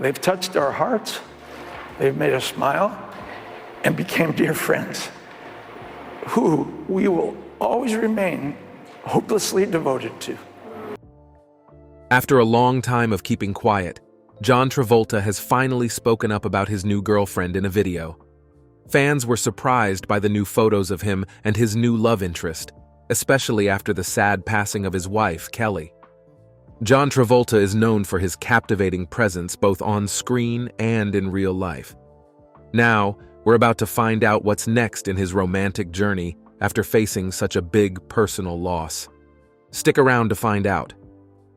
They've touched our hearts, they've made us smile, and became dear friends who we will always remain hopelessly devoted to. After a long time of keeping quiet, John Travolta has finally spoken up about his new girlfriend in a video. Fans were surprised by the new photos of him and his new love interest, especially after the sad passing of his wife, Kelly. John Travolta is known for his captivating presence both on screen and in real life. Now, we're about to find out what's next in his romantic journey after facing such a big personal loss. Stick around to find out.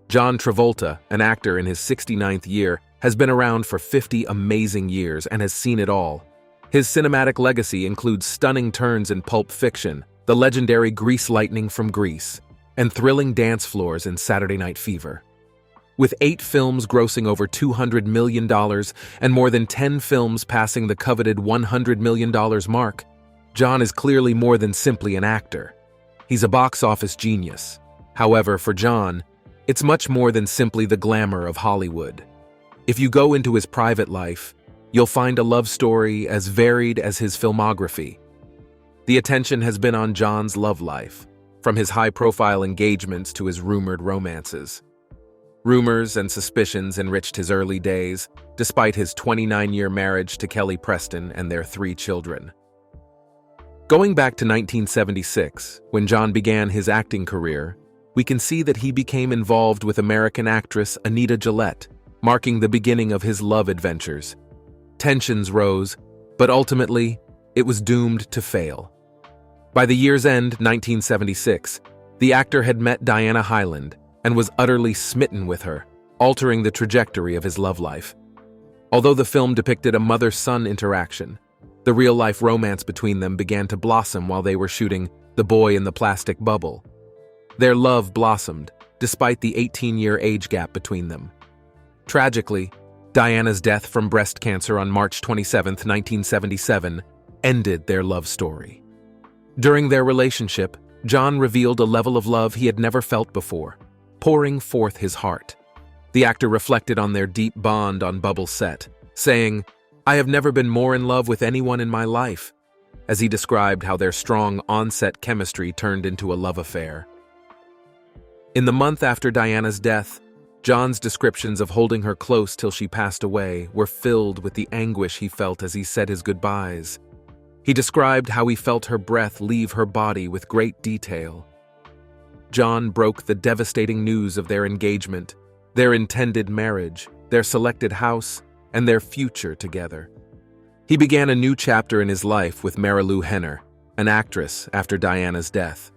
John Travolta, an actor in his 69th year, has been around for 50 amazing years and has seen it all. His cinematic legacy includes stunning turns in Pulp Fiction, the legendary Grease Lightning from Grease, and thrilling dance floors in Saturday Night Fever. With 8 films grossing over $200 million and more than 10 films passing the coveted $100 million mark, John is clearly more than simply an actor. He's a box office genius. However, for John, it's much more than simply the glamour of Hollywood. If you go into his private life, you'll find a love story as varied as his filmography. The attention has been on John's love life, from his high-profile engagements to his rumored romances. Rumors and suspicions enriched his early days, despite his 29-year marriage to Kelly Preston and their 3 children. Going back to 1976, when John began his acting career, we can see that he became involved with American actress Anita Gillette, marking the beginning of his love adventures. Tensions rose, but ultimately, it was doomed to fail. By the year's end, 1976, the actor had met Diana Hyland and was utterly smitten with her, altering the trajectory of his love life. Although the film depicted a mother-son interaction, the real-life romance between them began to blossom while they were shooting The Boy in the Plastic Bubble. Their love blossomed, despite the 18-year age gap between them. Tragically, Diana's death from breast cancer on March 27, 1977, ended their love story. During their relationship, John revealed a level of love he had never felt before, pouring forth his heart. The actor reflected on their deep bond on Bubble set, saying, "I have never been more in love with anyone in my life," as he described how their strong on-set chemistry turned into a love affair. In the month after Diana's death, John's descriptions of holding her close till she passed away were filled with the anguish he felt as he said his goodbyes. He described how he felt her breath leave her body with great detail. John broke the devastating news of their engagement, their intended marriage, their selected house, and their future together. He began a new chapter in his life with Marilu Henner, an actress after Diana's death.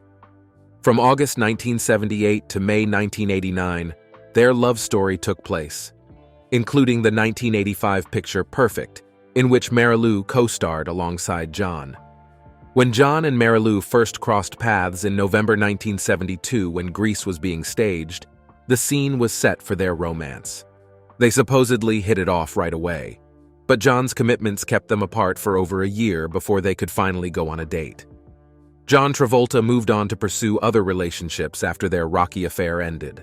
From August 1978 to May 1989, their love story took place, including the 1985 picture Perfect, in which Marilu co-starred alongside John. When John and Marilu first crossed paths in November 1972 when Grease was being staged, the scene was set for their romance. They supposedly hit it off right away, but John's commitments kept them apart for over a year before they could finally go on a date. John Travolta moved on to pursue other relationships after their rocky affair ended.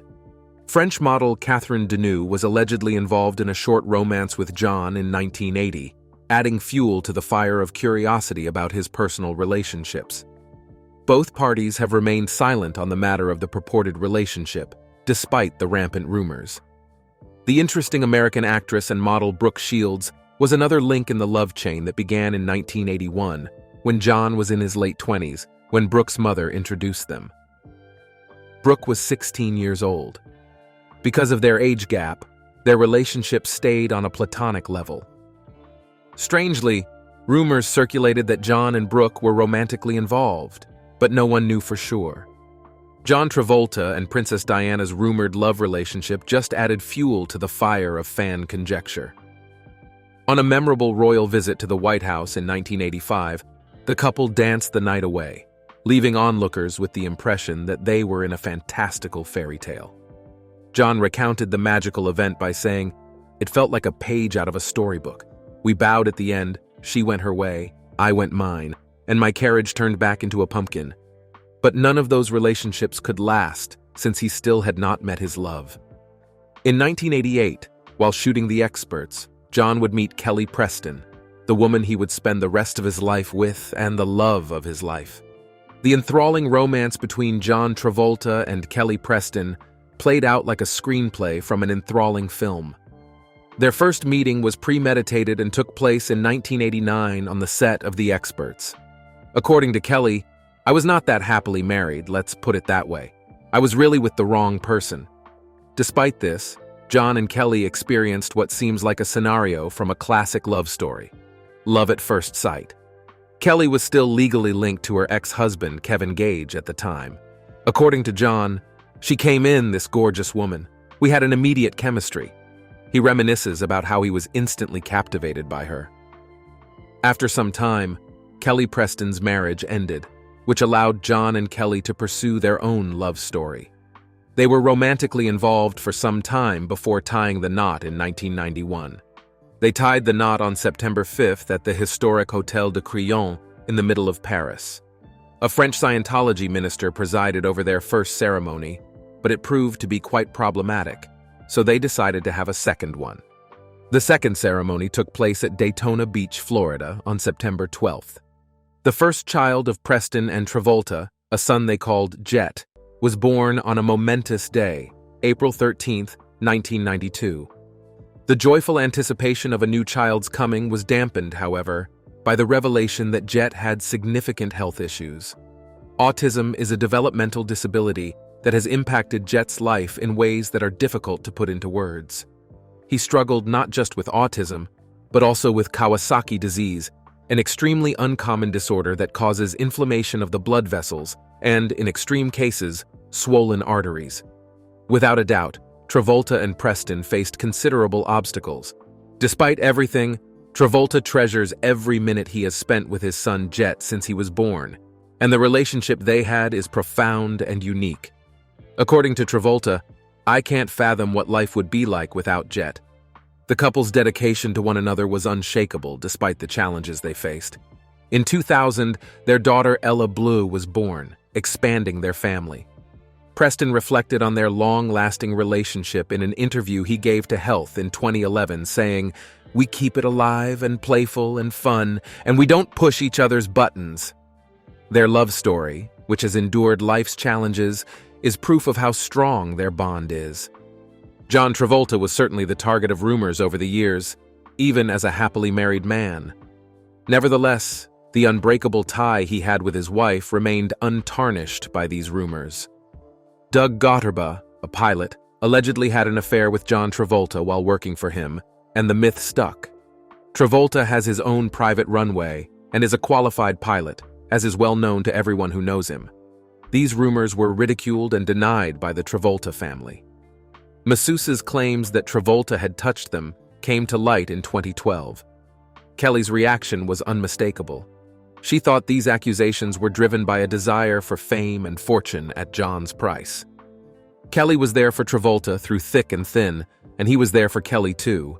French model Catherine Deneuve was allegedly involved in a short romance with John in 1980, adding fuel to the fire of curiosity about his personal relationships. Both parties have remained silent on the matter of the purported relationship, despite the rampant rumors. The interesting American actress and model Brooke Shields was another link in the love chain that began in 1981, when John was in his late 20s, when Brooke's mother introduced them. Brooke was 16 years old. Because of their age gap, their relationship stayed on a platonic level. Strangely, rumors circulated that John and Brooke were romantically involved, but no one knew for sure. John Travolta and Princess Diana's rumored love relationship just added fuel to the fire of fan conjecture. On a memorable royal visit to the White House in 1985, the couple danced the night away, leaving onlookers with the impression that they were in a fantastical fairy tale. John recounted the magical event by saying, "It felt like a page out of a storybook. We bowed at the end, she went her way, I went mine, and my carriage turned back into a pumpkin." But none of those relationships could last, since he still had not met his love. In 1988, While shooting The Experts, John would meet Kelly Preston, the woman he would spend the rest of his life with and the love of his life. The enthralling romance between John Travolta and Kelly Preston played out like a screenplay from an enthralling film. Their first meeting was premeditated and took place in 1989 on the set of The Experts. According to Kelly, "I was not that happily married, let's put it that way. I was really with the wrong person." Despite this, John and Kelly experienced what seems like a scenario from a classic love story: love at first sight. Kelly was still legally linked to her ex-husband, Kevin Gage, at the time. According to John, "She came in, this gorgeous woman. We had an immediate chemistry." He reminisces about how he was instantly captivated by her. After some time, Kelly Preston's marriage ended, which allowed John and Kelly to pursue their own love story. They were romantically involved for some time before tying the knot in 1991. They tied the knot on September 5th at the historic Hôtel de Crillon in the middle of Paris. A French Scientology minister presided over their first ceremony, but it proved to be quite problematic, so they decided to have a second one. The second ceremony took place at Daytona Beach, Florida, on September 12th. The first child of Preston and Travolta, a son they called Jet, was born on a momentous day, April 13th, 1992. The joyful anticipation of a new child's coming was dampened, however, by the revelation that Jet had significant health issues. Autism is a developmental disability that has impacted Jet's life in ways that are difficult to put into words. He struggled not just with autism, but also with Kawasaki disease, an extremely uncommon disorder that causes inflammation of the blood vessels and, in extreme cases, swollen arteries. Without a doubt, Travolta and Preston faced considerable obstacles. Despite everything, Travolta treasures every minute he has spent with his son Jet since he was born, and the relationship they had is profound and unique. According to Travolta, "I can't fathom what life would be like without Jet." The couple's dedication to one another was unshakable despite the challenges they faced. In 2000, their daughter Ella Bleu was born, expanding their family. Preston reflected on their long-lasting relationship in an interview he gave to Health in 2011, saying, "We keep it alive and playful and fun, and we don't push each other's buttons." Their love story, which has endured life's challenges, is proof of how strong their bond is. John Travolta was certainly the target of rumors over the years, even as a happily married man. Nevertheless, the unbreakable tie he had with his wife remained untarnished by these rumors. Doug Gotterba, a pilot, allegedly had an affair with John Travolta while working for him, and the myth stuck. Travolta has his own private runway and is a qualified pilot, as is well known to everyone who knows him. These rumors were ridiculed and denied by the Travolta family. Masseuse's claims that Travolta had touched them came to light in 2012. Kelly's reaction was unmistakable. She thought these accusations were driven by a desire for fame and fortune at John's price. Kelly was there for Travolta through thick and thin, and he was there for Kelly too,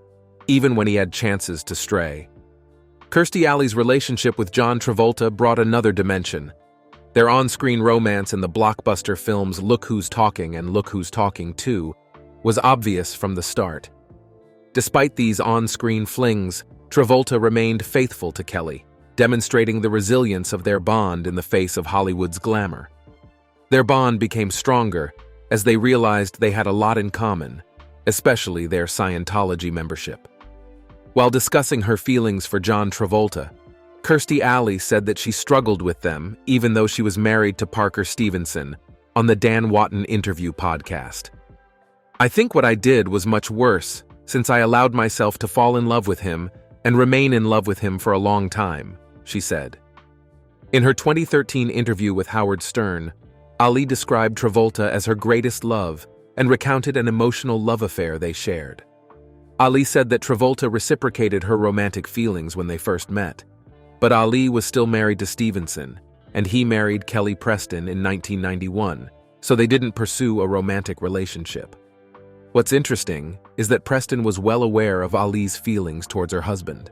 even when he had chances to stray. Kirstie Alley's relationship with John Travolta brought another dimension. Their on-screen romance in the blockbuster films Look Who's Talking and Look Who's Talking 2 was obvious from the start. Despite these on-screen flings, Travolta remained faithful to Kelly, demonstrating the resilience of their bond in the face of Hollywood's glamour. Their bond became stronger as they realized they had a lot in common, especially their Scientology membership. While discussing her feelings for John Travolta, Kirstie Alley said that she struggled with them even though she was married to Parker Stevenson on the Dan Watton Interview podcast. "I think what I did was much worse since I allowed myself to fall in love with him and remain in love with him for a long time," she said. In her 2013 interview with Howard Stern, Ali described Travolta as her greatest love and recounted an emotional love affair they shared. Ali said that Travolta reciprocated her romantic feelings when they first met, but Ali was still married to Stevenson, and he married Kelly Preston in 1991, so they didn't pursue a romantic relationship. What's interesting is that Preston was well aware of Ali's feelings towards her husband.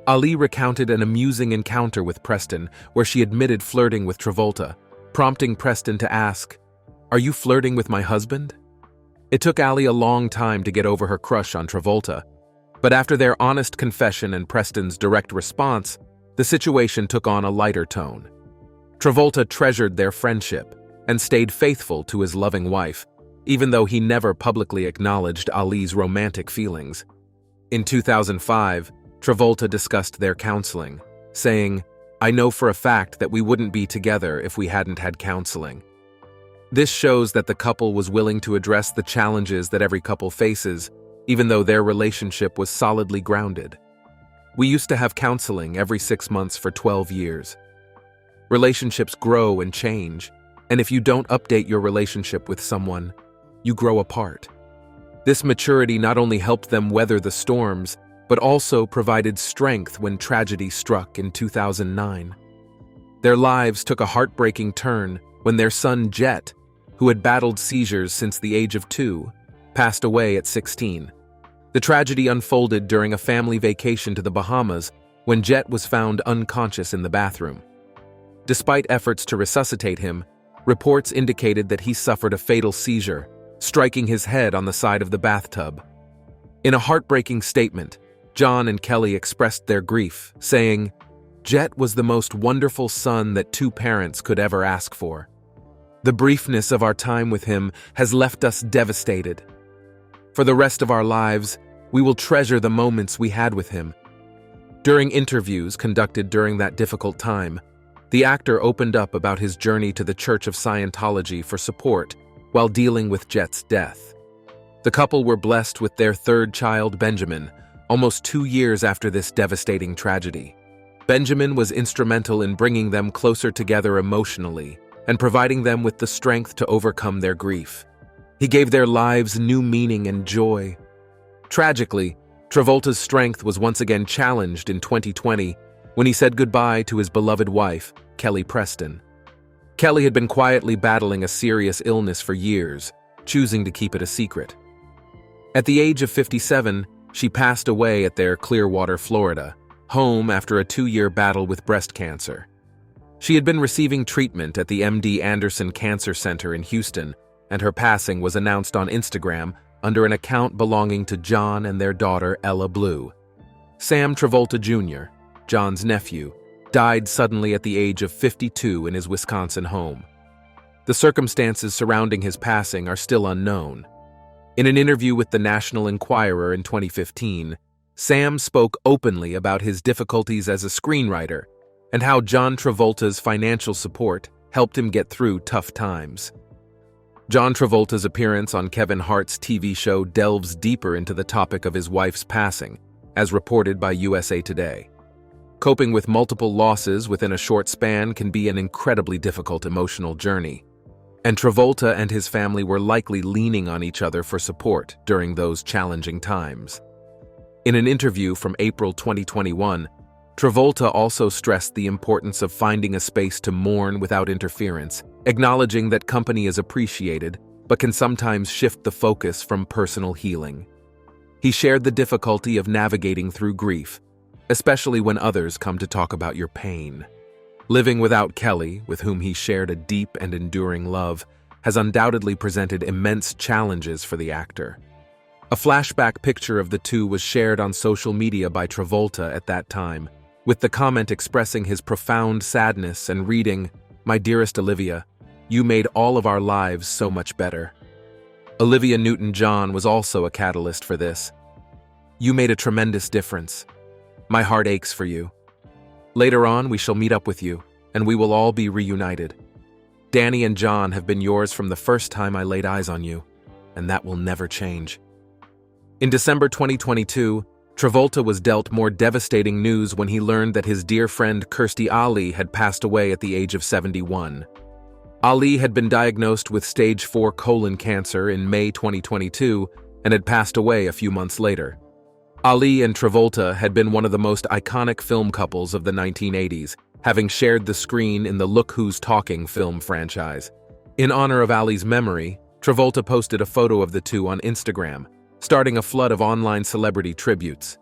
Ali recounted an amusing encounter with Preston where she admitted flirting with Travolta, prompting Preston to ask, "Are you flirting with my husband?" It took Ali a long time to get over her crush on Travolta, but after their honest confession and Preston's direct response, the situation took on a lighter tone. Travolta treasured their friendship and stayed faithful to his loving wife, even though he never publicly acknowledged Ali's romantic feelings. In 2005, Travolta discussed their counseling, saying, "I know for a fact that we wouldn't be together if we hadn't had counseling." This shows that the couple was willing to address the challenges that every couple faces, even though their relationship was solidly grounded. "We used to have counseling every 6 months for 12 years. Relationships grow and change, and if you don't update your relationship with someone, you grow apart. This maturity not only helped them weather the storms, but also provided strength when tragedy struck in 2009. Their lives took a heartbreaking turn when their son Jet, who had battled seizures since the age of 2, passed away at 16. The tragedy unfolded during a family vacation to the Bahamas when Jet was found unconscious in the bathroom. Despite efforts to resuscitate him, reports indicated that he suffered a fatal seizure, striking his head on the side of the bathtub. In a heartbreaking statement, John and Kelly expressed their grief, saying, "Jet was the most wonderful son that 2 parents could ever ask for. The briefness of our time with him has left us devastated. For the rest of our lives, we will treasure the moments we had with him." During interviews conducted during that difficult time, the actor opened up about his journey to the Church of Scientology for support while dealing with Jet's death. The couple were blessed with their 3rd child, Benjamin, almost 2 years after this devastating tragedy. Benjamin was instrumental in bringing them closer together emotionally and providing them with the strength to overcome their grief. He gave their lives new meaning and joy. Tragically, Travolta's strength was once again challenged in 2020 when he said goodbye to his beloved wife, Kelly Preston. Kelly had been quietly battling a serious illness for years, choosing to keep it a secret. At the age of 57, she passed away at their Clearwater, Florida, home after a 2-year battle with breast cancer. She had been receiving treatment at the MD Anderson Cancer Center in Houston, and her passing was announced on Instagram under an account belonging to John and their daughter, Ella Blue. Sam Travolta Jr., John's nephew, died suddenly at the age of 52 in his Wisconsin home. The circumstances surrounding his passing are still unknown. In an interview with the National Enquirer in 2015, Sam spoke openly about his difficulties as a screenwriter and how John Travolta's financial support helped him get through tough times. John Travolta's appearance on Kevin Hart's TV show delves deeper into the topic of his wife's passing, as reported by USA Today. Coping with multiple losses within a short span can be an incredibly difficult emotional journey, and Travolta and his family were likely leaning on each other for support during those challenging times. In an interview from April 2021, Travolta also stressed the importance of finding a space to mourn without interference, acknowledging that company is appreciated but can sometimes shift the focus from personal healing. He shared the difficulty of navigating through grief, especially when others come to talk about your pain. Living without Kelly, with whom he shared a deep and enduring love, has undoubtedly presented immense challenges for the actor. A flashback picture of the two was shared on social media by Travolta at that time, with the comment expressing his profound sadness and reading, "My dearest Olivia, you made all of our lives so much better." Olivia Newton-John was also a catalyst for this. "You made a tremendous difference. My heart aches for you. Later on, we shall meet up with you, and we will all be reunited. Danny and John have been yours from the first time I laid eyes on you, and that will never change." In December 2022, Travolta was dealt more devastating news when he learned that his dear friend Kirstie Alley had passed away at the age of 71. Ali had been diagnosed with stage 4 colon cancer in May 2022 and had passed away a few months later. Ali and Travolta had been one of the most iconic film couples of the 1980s, having shared the screen in the Look Who's Talking film franchise. In honor of Ali's memory, Travolta posted a photo of the two on Instagram, starting a flood of online celebrity tributes.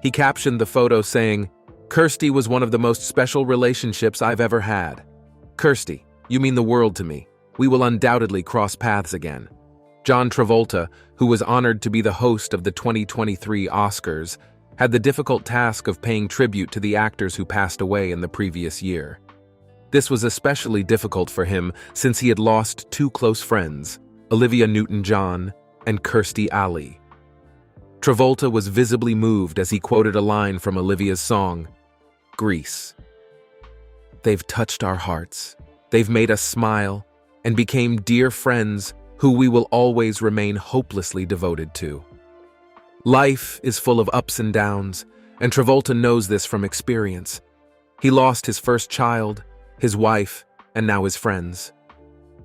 He captioned the photo saying, "Kirstie was one of the most special relationships I've ever had. Kirstie, you mean the world to me. We will undoubtedly cross paths again. John Travolta, who was honored to be the host of the 2023 Oscars, had the difficult task of paying tribute to the actors who passed away in the previous year. This was especially difficult for him since he had lost two close friends, Olivia Newton-John and Kirstie Alley. Travolta was visibly moved as he quoted a line from Olivia's song, "Grease." "They've touched our hearts, they've made us smile, and became dear friends who we will always remain hopelessly devoted to." Life is full of ups and downs, and Travolta knows this from experience. He lost his first child, his wife, and now his friends.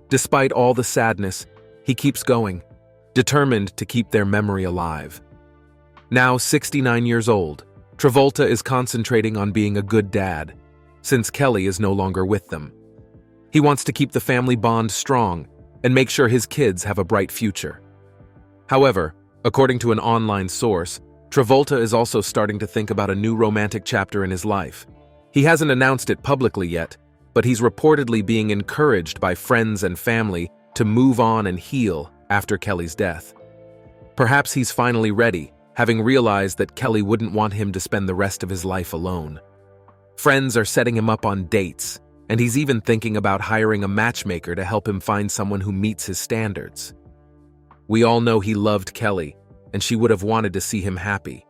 Despite all the sadness, he keeps going, determined to keep their memory alive. Now 69 years old, Travolta is concentrating on being a good dad, since Kelly is no longer with them. He wants to keep the family bond strong and make sure his kids have a bright future. However, according to an online source, Travolta is also starting to think about a new romantic chapter in his life. He hasn't announced it publicly yet, but he's reportedly being encouraged by friends and family to move on and heal after Kelly's death. Perhaps he's finally ready, having realized that Kelly wouldn't want him to spend the rest of his life alone. Friends are setting him up on dates, and he's even thinking about hiring a matchmaker to help him find someone who meets his standards. We all know he loved Kelly, and she would have wanted to see him happy.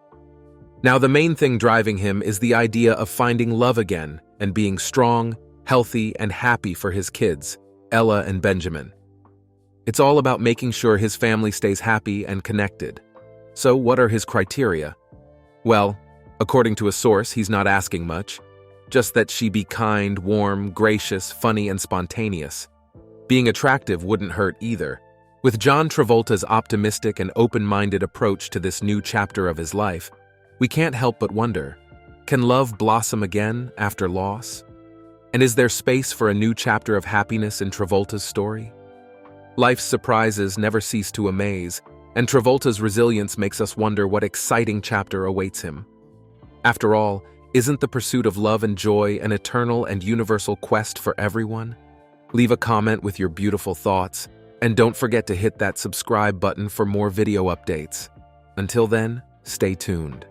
Now, the main thing driving him is the idea of finding love again and being strong, healthy, and happy for his kids, Ella and Benjamin. It's all about making sure his family stays happy and connected. So what are his criteria? Well, according to a source, he's not asking much, just that she be kind, warm, gracious, funny, and spontaneous. Being attractive wouldn't hurt either. With John Travolta's optimistic and open-minded approach to this new chapter of his life, we can't help but wonder, can love blossom again after loss? And is there space for a new chapter of happiness in Travolta's story? Life's surprises never cease to amaze, and Travolta's resilience makes us wonder what exciting chapter awaits him. After all, isn't the pursuit of love and joy an eternal and universal quest for everyone? Leave a comment with your beautiful thoughts, and don't forget to hit that subscribe button for more video updates. Until then, stay tuned.